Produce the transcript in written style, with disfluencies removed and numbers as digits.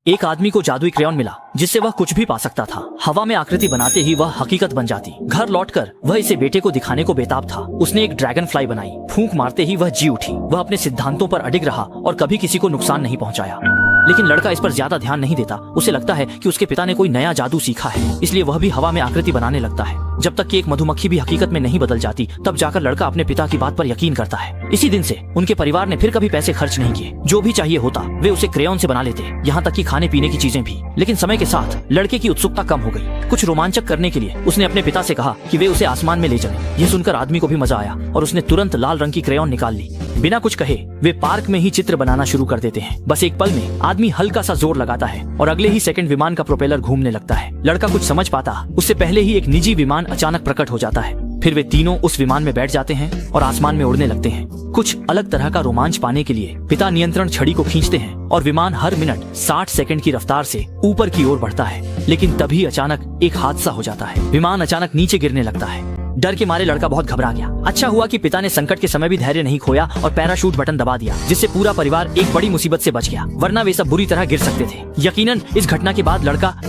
एक आदमी को जादुई क्रेयॉन मिला जिससे वह कुछ भी पा सकता था। हवा में आकृति बनाते ही वह हकीकत बन जाती। घर लौटकर वह इसे बेटे को दिखाने को बेताब था। उसने एक ड्रैगन फ्लाई बनाई। फूंक मारते ही वह जी उठी। वह अपने सिद्धांतों पर अडिग रहा और कभी किसी को नुकसान नहीं पहुंचाया। लेकिन लड़का इस पर ज्यादा ध्यान नहीं देता। उसे लगता है कि उसके पिता ने कोई नया जादू सीखा है, इसलिए वह भी हवा में आकृति बनाने लगता है। जब तक कि एक मधुमक्खी भी हकीकत में नहीं बदल जाती, तब जाकर लड़का अपने पिता की बात पर यकीन करता है। इसी दिन से उनके परिवार ने फिर कभी पैसे खर्च नहीं किए। जो भी चाहिए होता वे उसे क्रेयॉन से बना लेते, यहाँ तक कि खाने पीने की चीजें भी। लेकिन समय के साथ लड़के की उत्सुकता कम हो गई। कुछ रोमांचक करने के लिए उसने अपने पिता से कहा कि वे उसे आसमान में ले चलें। यह सुनकर आदमी को भी मजा आया और उसने तुरंत लाल रंग की क्रेयॉन निकाल ली। बिना कुछ कहे वे पार्क में ही चित्र बनाना शुरू कर देते हैं। बस एक पल में आदमी हल्का सा जोर लगाता है और अगले ही सेकंड विमान का प्रोपेलर घूमने लगता है। लड़का कुछ समझ पाता उससे पहले ही एक निजी विमान अचानक प्रकट हो जाता है। फिर वे तीनों उस विमान में बैठ जाते हैं और आसमान में उड़ने लगते हैं। कुछ अलग तरह का रोमांच पाने के लिए पिता नियंत्रण छड़ी को खींचते हैं और विमान हर मिनट 60 सेकंड की रफ्तार से ऊपर की ओर बढ़ता है। लेकिन तभी अचानक एक हादसा हो जाता है। विमान अचानक नीचे गिरने लगता है। डर के मारे लड़का बहुत घबरा गया। अच्छा हुआ कि पिता ने संकट के समय भी धैर्य नहीं खोया और पैराशूट बटन दबा दिया, जिससे पूरा परिवार एक बड़ी मुसीबत से बच गया, वरना वे सब बुरी तरह गिर सकते थे। यकीनन इस घटना के बाद लड़का